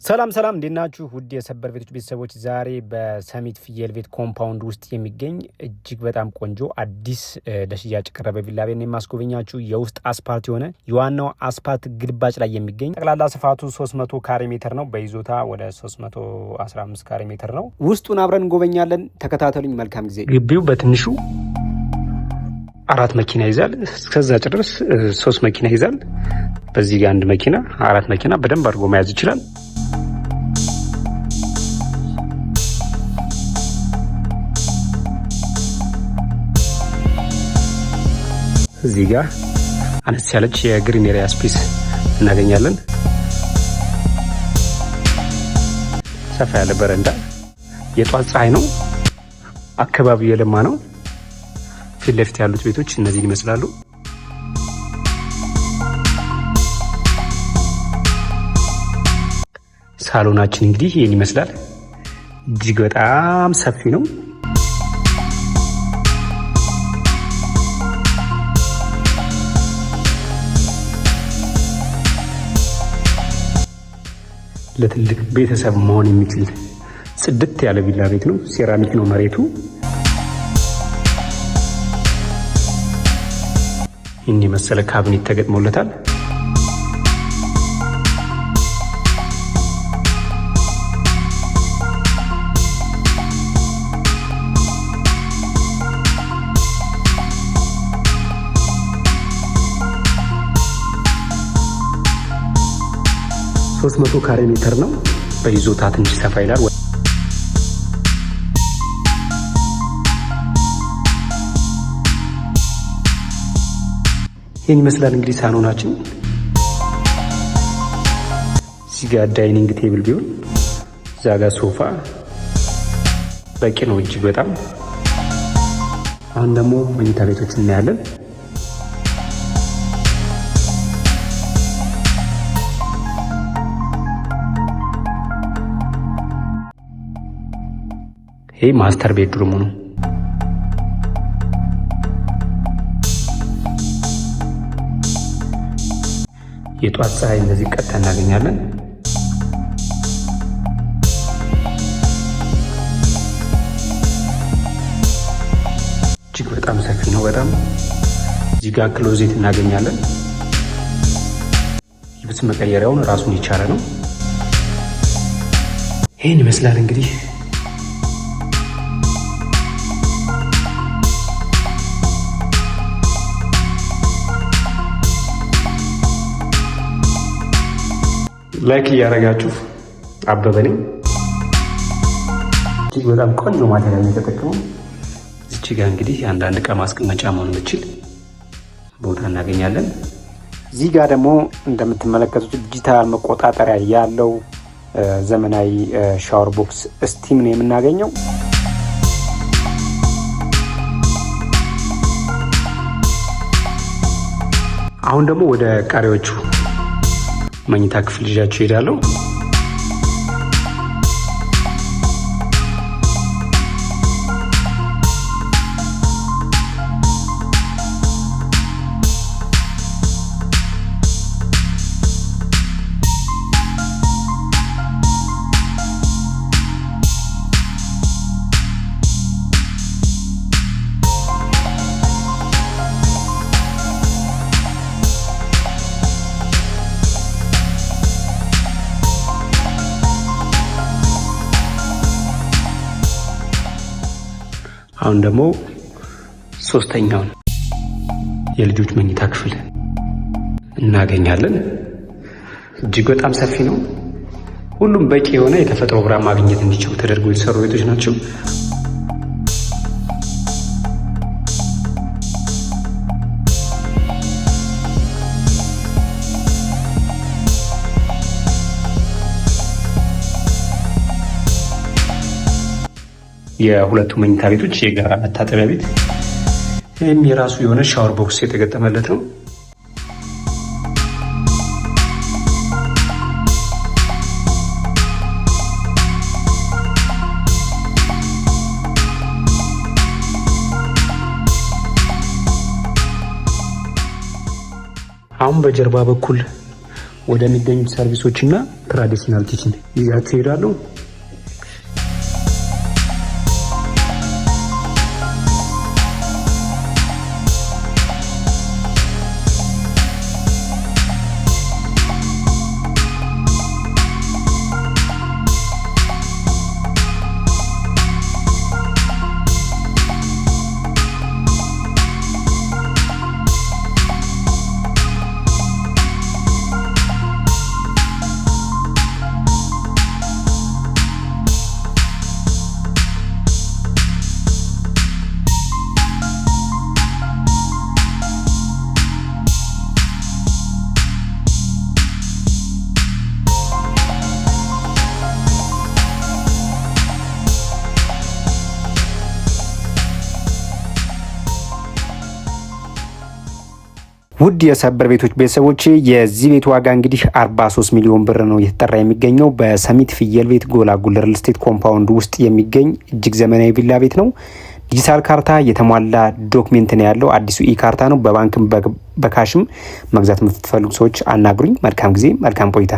ሰላም እንዴት ናችሁ? ውድ የሰበር ቤቶች ቤተሰቦች፣ ዛሬ በሰሚት ፍየል ቤት ኮምፓውንድ ውስጥ የሚገኝ እጅግ በጣም ቆንጆ አዲስ ለሽያጭ ቀረበ ቪላ ቤት ነው የማስጎበኛችሁ። የውስጥ አስፓልት የሆነ የዋናው አስፓልት ግልባጭ ላይ የሚገኝ ጠቅላላ ስፋቱ 300 ካሬ ሜትር ነው። በይዞታ ወደ 315 ካሬ ሜትር ነው። ውስጡን አብረን እንጎበኛለን። ተከታተሉኝ። መልካም ጊዜ። ግቢው በትንሹ 4 መኪና ይዛል። እስከዛ ድረስ 3 መኪና ይዛል። በዚህ ጋር 1 መኪና 4 መኪና በደንብ አድርጎ መያዝ ይችላል። እዚህ ጋር አነስ ያለች የግሪን ኤሪያ ስፔስ እናገኛለን። ሰፋ ያለ በረንዳ፣ የጧት ፀሐይ ነው። አካባቢው የለማ ነው። ፊት ለፊት ያሉት ቤቶች እነዚህ ይመስላሉ። ሳሎናችን እንግዲህ ይህን ይመስላል። እጅግ በጣም ሰፊ ነው። ለትልቅ ቤተሰብ መሆን የሚችል ጽድት ያለ ቪላ ቤት ነው። ሴራሚክ ነው መሬቱ። ይህን የመሰለ ካቢኔት ተገጥሞለታል። ሶስት 300 ካሬ ሜትር ነው። በይዞታ ትንሽ ሰፋ ይላል። ይህን ይመስላል እንግዲህ ሳሎናችን። እዚህ ጋር ዳይኒንግ ቴብል ቢሆን እዛ ጋር ሶፋ በቂ ነው እጅግ በጣም። አሁን ደግሞ መኝታ ቤቶች እናያለን። ይህ ማስተር ቤድሩሙ ነው። የጧት ፀሐይ እንደዚህ ቀጥታ እናገኛለን። እጅግ በጣም ሰፊ ነው። በጣም እዚህ ጋር ክሎዜት እናገኛለን። ልብስ መቀየሪያውን ራሱን የቻለ ነው። ይህን ይመስላል እንግዲህ። ላይክ እያደረጋችሁ አበበ ነኝ። እጅግ በጣም ቆንጆ ማቴሪያል ነው የተጠቀመው። እዚህ ጋር እንግዲህ አንዳንድ ዕቃ ማስቀመጫ መሆን የሚችል ቦታ እናገኛለን። እዚህ ጋር ደግሞ እንደምትመለከቱት ዲጂታል መቆጣጠሪያ ያለው ዘመናዊ ሻወር ቦክስ ስቲም ነው የምናገኘው። አሁን ደግሞ ወደ ቀሪዎቹ መኝታ ክፍል ይዣችሁ እሄዳለሁ። አሁን ደግሞ ሶስተኛውን የልጆች መኝታ ክፍል እናገኛለን። እጅግ በጣም ሰፊ ነው። ሁሉም በቂ የሆነ የተፈጥሮ ብርሃን ማግኘት እንዲችሉ ተደርገው የተሰሩ ቤቶች ናቸው። የሁለቱ መኝታ ቤቶች የጋራ መታጠቢያ ቤት፣ ይህም የራሱ የሆነ ሻወር ቦክስ የተገጠመለት ነው። አሁን በጀርባ በኩል ወደሚገኙት ሰርቪሶችና ትራዲሽናል ኪችን ይዛችሁ እሄዳለሁ። ውድ የሰበር ቤቶች ቤተሰቦች የዚህ ቤት ዋጋ እንግዲህ 43 ሚሊዮን ብር ነው እየተጠራ የሚገኘው። በሰሚት ፍየል ቤት ጎላጉል ሪል ስቴት ኮምፓውንድ ውስጥ የሚገኝ እጅግ ዘመናዊ ቪላ ቤት ነው። ዲጂታል ካርታ የተሟላ ዶክሜንት ነው ያለው። አዲሱ ካርታ ነው። በባንክም በካሽም መግዛት የምትፈልጉ ሰዎች አናግሩኝ። መልካም ጊዜ፣ መልካም ቆይታ።